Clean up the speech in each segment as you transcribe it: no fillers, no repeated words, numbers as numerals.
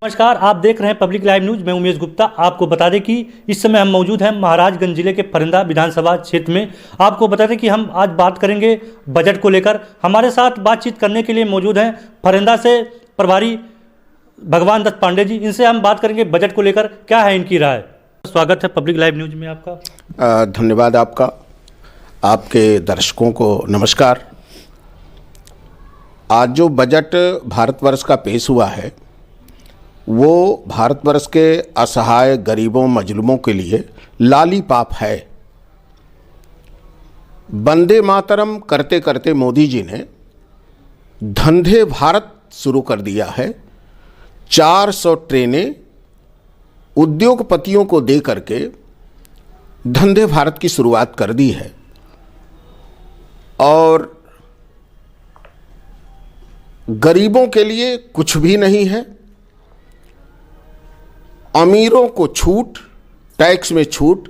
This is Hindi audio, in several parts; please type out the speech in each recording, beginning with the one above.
नमस्कार, आप देख रहे हैं पब्लिक लाइव न्यूज। मैं उमेश गुप्ता। आपको बता दें कि इस समय हम मौजूद हैं महाराजगंज जिले के फरेंदा विधानसभा क्षेत्र में। आपको बता दें कि हम आज बात करेंगे बजट को लेकर। हमारे साथ बातचीत करने के लिए मौजूद हैं फरेंदा से प्रभारी भगवान दत्त पांडे जी। इनसे हम बात करेंगे बजट को लेकर, क्या है इनकी राय। स्वागत है पब्लिक लाइव न्यूज में आपका। धन्यवाद आपका। आपके दर्शकों को नमस्कार। आज जो बजट भारतवर्ष का पेश हुआ है वो भारतवर्ष के असहाय गरीबों मजलूमों के लिए लालीपाप है। वंदे मातरम करते करते मोदी जी ने धंधे भारत शुरू कर दिया है। 400 ट्रेनें उद्योगपतियों को दे करके धंधे भारत की शुरुआत कर दी है और गरीबों के लिए कुछ भी नहीं है। अमीरों को छूट, टैक्स में छूट,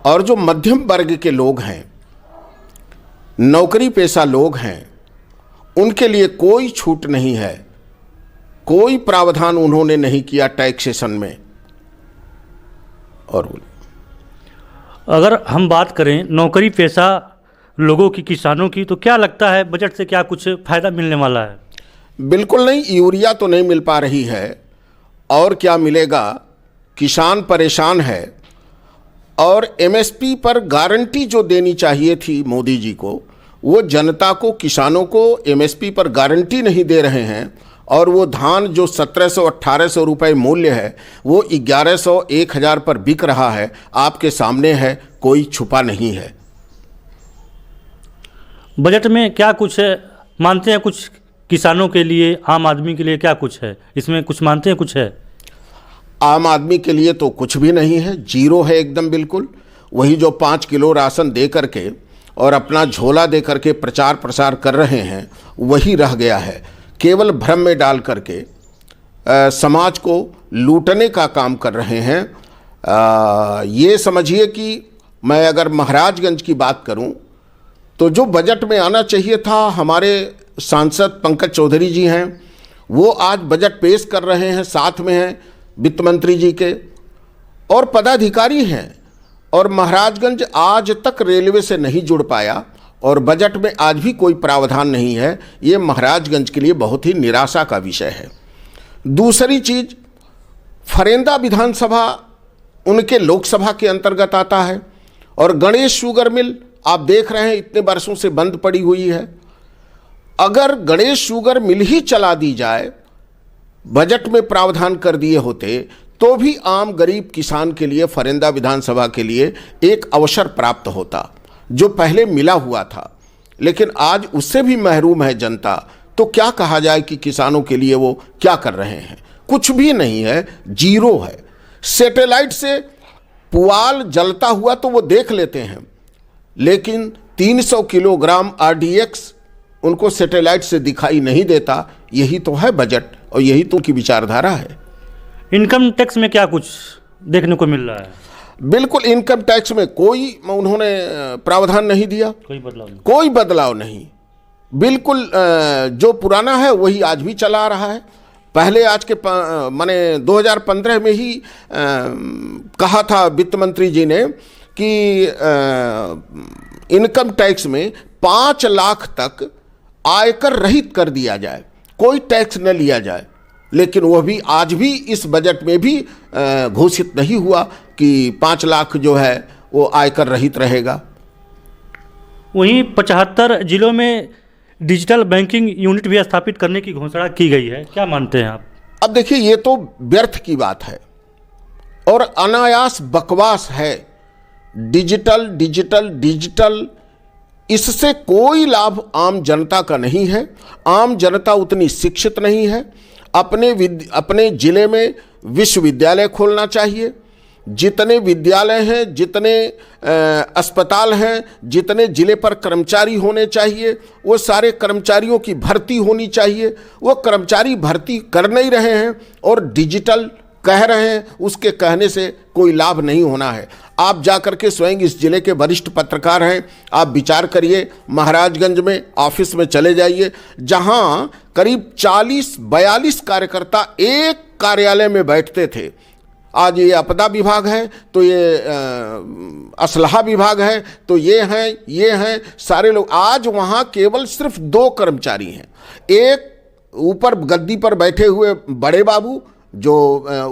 और जो मध्यम वर्ग के लोग हैं, नौकरी पेशा लोग हैं, उनके लिए कोई छूट नहीं है। कोई प्रावधान उन्होंने नहीं किया टैक्सेशन में। और अगर हम बात करें नौकरी पेशा लोगों की, किसानों की, तो क्या लगता है बजट से क्या कुछ फायदा मिलने वाला है? बिल्कुल नहीं। यूरिया तो नहीं मिल पा रही है, और क्या मिलेगा। किसान परेशान है और एमएसपी पर गारंटी जो देनी चाहिए थी मोदी जी को, वो जनता को, किसानों को एमएसपी पर गारंटी नहीं दे रहे हैं। और वो धान जो 1700-1800 रुपये मूल्य है वो 1100-1000 पर बिक रहा है। आपके सामने है, कोई छुपा नहीं है। बजट में क्या कुछ है मानते हैं? कुछ किसानों के लिए, आम आदमी के लिए क्या कुछ है इसमें? कुछ मानते हैं कुछ है? आम आदमी के लिए तो कुछ भी नहीं है, जीरो है एकदम बिल्कुल। वही जो 5 किलो राशन दे करके और अपना झोला दे करके प्रचार प्रसार कर रहे हैं वही रह गया है। केवल भ्रम में डाल करके समाज को लूटने का काम कर रहे हैं। ये समझिए कि मैं अगर महाराजगंज की बात करूं तो जो बजट में आना चाहिए था, हमारे सांसद पंकज चौधरी जी हैं, वो आज बजट पेश कर रहे हैं। साथ में हैं वित्त मंत्री जी के और पदाधिकारी हैं। और महाराजगंज आज तक रेलवे से नहीं जुड़ पाया और बजट में आज भी कोई प्रावधान नहीं है। ये महाराजगंज के लिए बहुत ही निराशा का विषय है। दूसरी चीज़, फरेंदा विधानसभा उनके लोकसभा के अंतर्गत आता है और गणेश शुगर मिल आप देख रहे हैं इतने वर्षों से बंद पड़ी हुई है। अगर गणेश शुगर मिल ही चला दी जाए, बजट में प्रावधान कर दिए होते, तो भी आम गरीब किसान के लिए, फरेंदा विधानसभा के लिए एक अवसर प्राप्त होता जो पहले मिला हुआ था। लेकिन आज उससे भी महरूम है जनता। तो क्या कहा जाए कि किसानों के लिए वो क्या कर रहे हैं? कुछ भी नहीं है, जीरो है। सैटेलाइट से पुआल जलता हुआ तो वो देख लेते हैं, लेकिन 300 किलोग्राम आरडीएक्स उनको सैटेलाइट से दिखाई नहीं देता। यही तो है बजट और यही तो उनकी विचारधारा है। इनकम टैक्स में क्या कुछ देखने को मिल रहा है? बिल्कुल, इनकम टैक्स में कोई उन्होंने प्रावधान नहीं दिया, कोई बदलाव नहीं। बिल्कुल जो पुराना है वही आज भी चला रहा है। पहले आज के माने 2015 में ही कहा था वित्त मंत्री जी ने कि इनकम टैक्स में 5 लाख तक आयकर रहित कर दिया जाए, कोई टैक्स न लिया जाए। लेकिन वह भी आज भी इस बजट में भी घोषित नहीं हुआ कि 5 लाख जो है वो आयकर रहित रहेगा। वहीं 75 जिलों में डिजिटल बैंकिंग यूनिट भी स्थापित करने की घोषणा की गई है। क्या मानते हैं आप? अब देखिए, ये तो व्यर्थ की बात है और अनायास बकवास है। डिजिटल डिजिटल डिजिटल, इससे कोई लाभ आम जनता का नहीं है। आम जनता उतनी शिक्षित नहीं है। अपने ज़िले में विश्वविद्यालय खोलना चाहिए। जितने विद्यालय हैं, जितने अस्पताल हैं, जितने ज़िले पर कर्मचारी होने चाहिए, वो सारे कर्मचारियों की भर्ती होनी चाहिए। वो कर्मचारी भर्ती कर नहीं रहे हैं और डिजिटल कह रहे हैं उसके कहने से कोई लाभ नहीं होना है। आप जाकर के स्वयं इस जिले के वरिष्ठ पत्रकार हैं, आप विचार करिए, महाराजगंज में ऑफिस में चले जाइए, जहां करीब 40-42 कार्यकर्ता एक कार्यालय में बैठते थे। आज ये आपदा विभाग है, तो ये असलहा विभाग है, तो ये हैं सारे लोग। आज वहाँ केवल सिर्फ 2 कर्मचारी हैं, एक ऊपर गद्दी पर बैठे हुए बड़े बाबू जो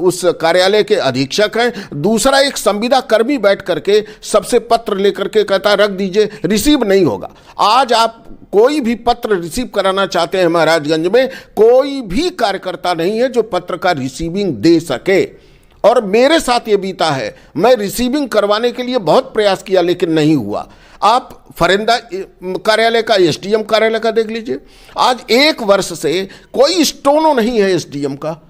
उस कार्यालय के अधीक्षक हैं, दूसरा एक संविदा कर्मी बैठ करके सबसे पत्र लेकर के कहता रख दीजिए, रिसीव नहीं होगा। आज आप कोई भी पत्र रिसीव कराना चाहते हैं महाराजगंज में, कोई भी कार्यकर्ता नहीं है जो पत्र का रिसीविंग दे सके। और मेरे साथ ये बीता है, मैं रिसीविंग करवाने के लिए बहुत प्रयास किया लेकिन नहीं हुआ। आप फरिंदा कार्यालय का, एसडीएम कार्यालय का देख लीजिए, आज 1 वर्ष से कोई स्टोनो नहीं है एसडीएम का।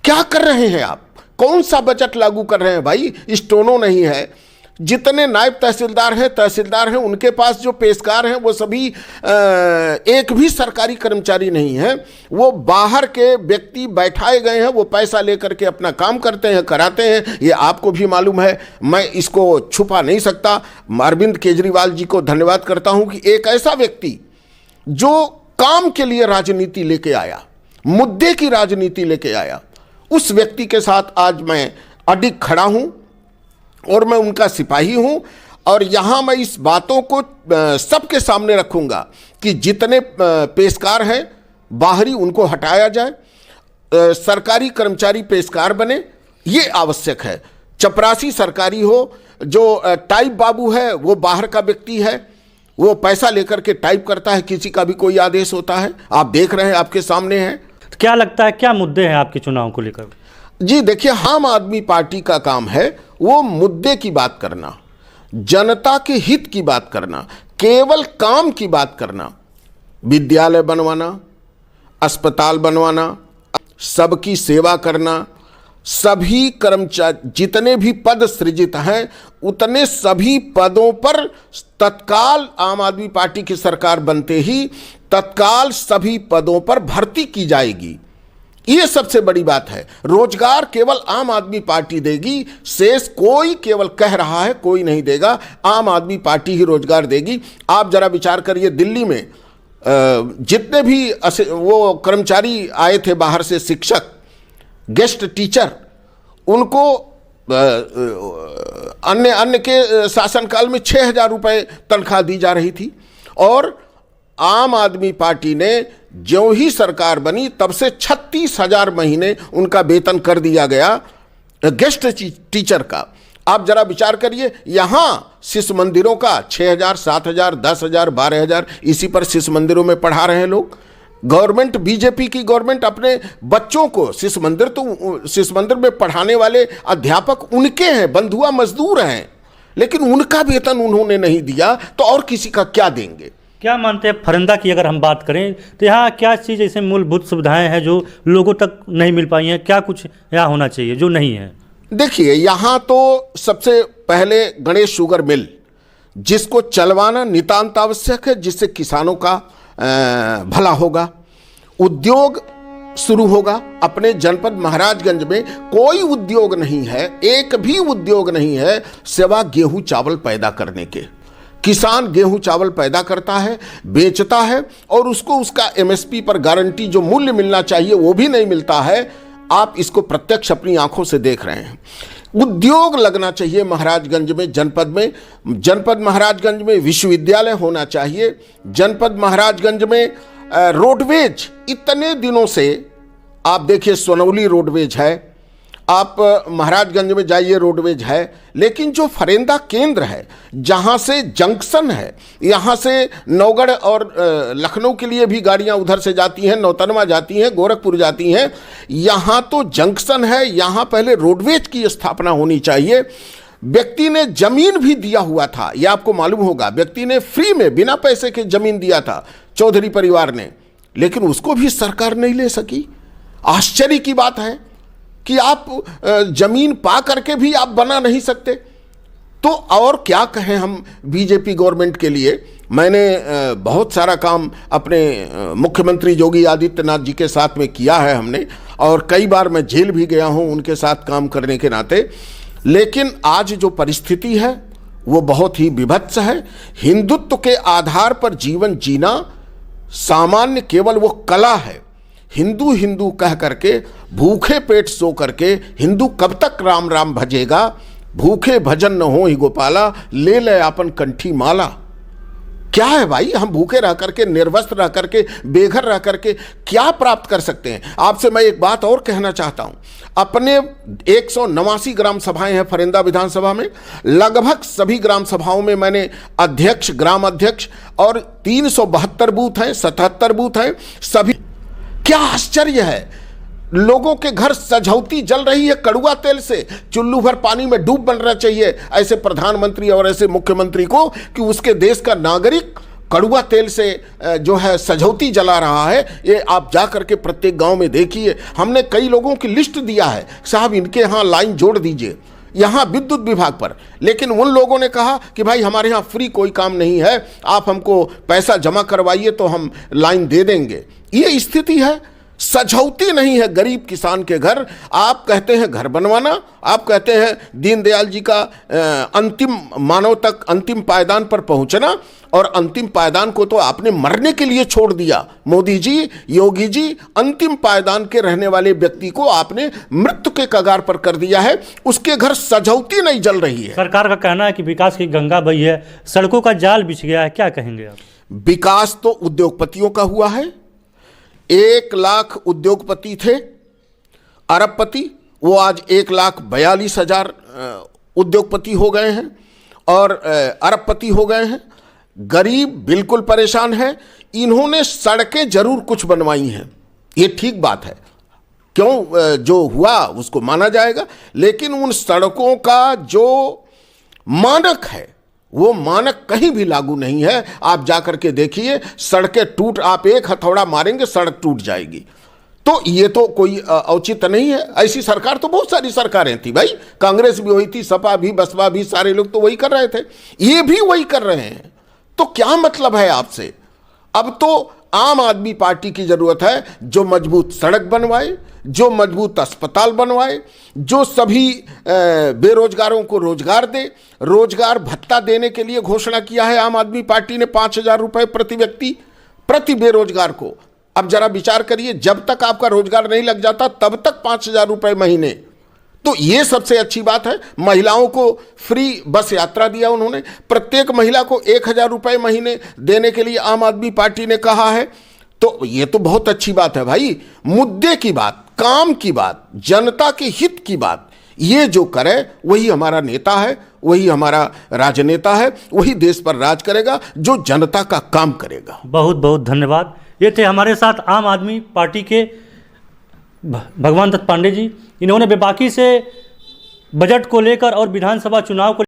क्या कर रहे हैं आप? कौन सा बजट लागू कर रहे हैं भाई? स्टोनो नहीं है। जितने नायब तहसीलदार हैं उनके पास जो पेशकार हैं वो सभी एक भी सरकारी कर्मचारी नहीं है, वो बाहर के व्यक्ति बैठाए गए हैं, वो पैसा लेकर के अपना काम करते हैं, कराते हैं। ये आपको भी मालूम है, मैं इसको छुपा नहीं सकता। अरविंद केजरीवाल जी को धन्यवाद करता हूं कि एक ऐसा व्यक्ति जो काम के लिए राजनीति लेके आया, मुद्दे की राजनीति लेके आया, उस व्यक्ति के साथ आज मैं अडिग खड़ा हूं और मैं उनका सिपाही हूं। और यहां मैं इस बातों को सबके सामने रखूंगा कि जितने पेशकार हैं बाहरी उनको हटाया जाए, सरकारी कर्मचारी पेशकार बने, ये आवश्यक है। चपरासी सरकारी हो, जो टाइप बाबू है वो बाहर का व्यक्ति है, वो पैसा लेकर के टाइप करता है, किसी का भी कोई आदेश होता है, आप देख रहे हैं, आपके सामने है। क्या लगता है क्या मुद्दे हैं आपके चुनाव को लेकर? जी देखिए, आम आदमी पार्टी का काम है वो मुद्दे की बात करना, जनता के हित की बात करना, केवल काम की बात करना, विद्यालय बनवाना, अस्पताल बनवाना, सबकी सेवा करना, सभी कर्मचारी जितने भी पद सृजित हैं उतने सभी पदों पर तत्काल आम आदमी पार्टी की सरकार बनते ही तत्काल सभी पदों पर भर्ती की जाएगी। ये सबसे बड़ी बात है। रोजगार केवल आम आदमी पार्टी देगी, शेष कोई केवल कह रहा है, कोई नहीं देगा। आम आदमी पार्टी ही रोजगार देगी। आप जरा विचार करिए, दिल्ली में जितने भी वो कर्मचारी आए थे बाहर से, शिक्षक, गेस्ट टीचर, उनको अन्य के शासनकाल में 6,000 रुपये तनख्वाह दी जा रही थी। और आम आदमी पार्टी ने ज्यों ही सरकार बनी तब से 36,000 महीने उनका वेतन कर दिया गया गेस्ट टीचर का। आप जरा विचार करिए, यहाँ शिशु मंदिरों का 6,000, 7,000, 10,000, 12,000, इसी पर शिशु मंदिरों में पढ़ा रहे हैं लोग। गवर्नमेंट, बीजेपी की गवर्नमेंट अपने बच्चों को शिशु मंदिर में पढ़ाने वाले अध्यापक उनके हैं, बंधुआ मजदूर हैं, लेकिन उनका वेतन उन्होंने नहीं दिया, तो और किसी का क्या देंगे? क्या मानते हैं फरिंदा की अगर हम बात करें तो यहाँ क्या चीज़ ऐसे मूलभूत सुविधाएं हैं जो लोगों तक नहीं मिल पाई हैं? क्या कुछ यहाँ होना चाहिए जो नहीं है? देखिए, यहाँ तो सबसे पहले गणेश शुगर मिल, जिसको चलवाना नितांत आवश्यक है, जिससे किसानों का भला होगा। उद्योग शुरू होगा। अपने जनपद महाराजगंज में कोई उद्योग नहीं है, एक भी उद्योग नहीं है सिवा गेहूं चावल पैदा करने के। किसान गेहूं चावल पैदा करता है, बेचता है, और उसको उसका एमएसपी पर गारंटी जो मूल्य मिलना चाहिए वो भी नहीं मिलता है। आप इसको प्रत्यक्ष अपनी आंखों से देख रहे हैं। उद्योग लगना चाहिए महाराजगंज में, जनपद महाराजगंज में विश्वविद्यालय होना चाहिए। जनपद महाराजगंज में रोडवेज, इतने दिनों से आप देखिए, सोनौली रोडवेज है, आप महाराजगंज में जाइए रोडवेज है, लेकिन जो फरेंदा केंद्र है, जहाँ से जंक्शन है, यहाँ से नौगढ़ और लखनऊ के लिए भी गाड़ियाँ उधर से जाती हैं, नौतनवा जाती हैं, गोरखपुर जाती हैं, यहाँ तो जंक्शन है, यहाँ पहले रोडवेज की स्थापना होनी चाहिए। व्यक्ति ने जमीन भी दिया हुआ था, यह आपको मालूम होगा, व्यक्ति ने फ्री में बिना पैसे के जमीन दिया था, चौधरी परिवार ने, लेकिन उसको भी सरकार नहीं ले सकी। आश्चर्य की बात है कि आप जमीन पा करके भी आप बना नहीं सकते। तो और क्या कहें हम बीजेपी गवर्नमेंट के लिए। मैंने बहुत सारा काम अपने मुख्यमंत्री योगी आदित्यनाथ जी के साथ में किया है हमने। और कई बार मैं जेल भी गया हूं उनके साथ काम करने के नाते। लेकिन आज जो परिस्थिति है वो बहुत ही विभत्स है। हिंदुत्व के आधार पर जीवन जीना सामान्य केवल वो कला है। हिंदू हिंदू कह करके भूखे पेट सो करके हिंदू कब तक राम राम भजेगा। भूखे भजन न हो ही गोपाला, ले ले अपन कंठी माला। क्या है भाई, हम भूखे रह करके, निर्वस्त्र रह करके, बेघर रह करके क्या प्राप्त कर सकते हैं। आपसे मैं एक बात और कहना चाहता हूं। अपने 189 ग्राम सभाएं हैं फरिंदा विधानसभा में, लगभग सभी ग्राम सभाओं में मैंने अध्यक्ष, ग्राम अध्यक्ष और 372 बूथ हैं, 77 बूथ हैं। सभी, क्या आश्चर्य है, लोगों के घर सजौती जल रही है कड़ुआ तेल से। चुल्लू भर पानी में डूब बनना चाहिए ऐसे प्रधानमंत्री और ऐसे मुख्यमंत्री को कि उसके देश का नागरिक कड़ुआ तेल से जो है सजौती जला रहा है। ये आप जा करके प्रत्येक गांव में देखिए। हमने कई लोगों की लिस्ट दिया है, साहब इनके यहाँ लाइन जोड़ दीजिए यहाँ विद्युत विभाग पर। लेकिन उन लोगों ने कहा कि भाई हमारे यहाँ फ्री कोई काम नहीं है, आप हमको पैसा जमा करवाइए तो हम लाइन दे देंगे। ये स्थिति है। सजौती नहीं है गरीब किसान के घर। आप कहते हैं घर बनवाना, आप कहते हैं दीनदयाल जी का अंतिम मानव तक अंतिम पायदान पर पहुंचना, और अंतिम पायदान को तो आपने मरने के लिए छोड़ दिया। मोदी जी, योगी जी, अंतिम पायदान के रहने वाले व्यक्ति को आपने मृत्यु के कगार पर कर दिया है। उसके घर सजौती नहीं जल रही है। सरकार का कहना है कि विकास की गंगा बही है, सड़कों का जाल बिछ गया है, क्या कहेंगे आप? विकास तो उद्योगपतियों का हुआ है। 1 लाख उद्योगपति थे, अरबपति, वो आज 1,42,000 उद्योगपति हो गए हैं और अरबपति हो गए हैं। गरीब बिल्कुल परेशान है। इन्होंने सड़कें जरूर कुछ बनवाई हैं, ये ठीक बात है, क्यों, जो हुआ उसको माना जाएगा। लेकिन उन सड़कों का जो मानक है वो मानक कहीं भी लागू नहीं है। आप जाकर के देखिए, सड़कें टूट, आप एक हथौड़ा मारेंगे सड़क टूट जाएगी। तो ये तो कोई औचित्य नहीं है। ऐसी सरकार तो बहुत सारी सरकारें थी भाई, कांग्रेस भी वही थी, सपा भी, बसपा भी, सारे लोग तो वही कर रहे थे, ये भी वही कर रहे हैं। तो क्या मतलब है आपसे? अब तो आम आदमी पार्टी की जरूरत है जो मजबूत सड़क बनवाए, जो मजबूत अस्पताल बनवाए, जो सभी बेरोजगारों को रोजगार दे। रोजगार भत्ता देने के लिए घोषणा किया है आम आदमी पार्टी ने 5,000 रुपए प्रति व्यक्ति प्रति बेरोजगार को। अब जरा विचार करिए, जब तक आपका रोजगार नहीं लग जाता तब तक 5,000 रुपए महीने। तो ये सबसे अच्छी बात है। महिलाओं को फ्री बस यात्रा दिया उन्होंने, प्रत्येक महिला को 1,000 रुपए महीने देने के लिए आम आदमी पार्टी ने कहा है। तो ये तो बहुत अच्छी बात है भाई। मुद्दे की बात, काम की बात, जनता के हित की बात, ये जो करे वही हमारा नेता है, वही हमारा राजनेता है, वही देश पर राज करेगा जो जनता का काम करेगा। बहुत बहुत धन्यवाद। ये थे हमारे साथ आम आदमी पार्टी के भगवान दत्त पांडे जी। इन्होंने बेबाकी से बजट को लेकर और विधानसभा चुनाव को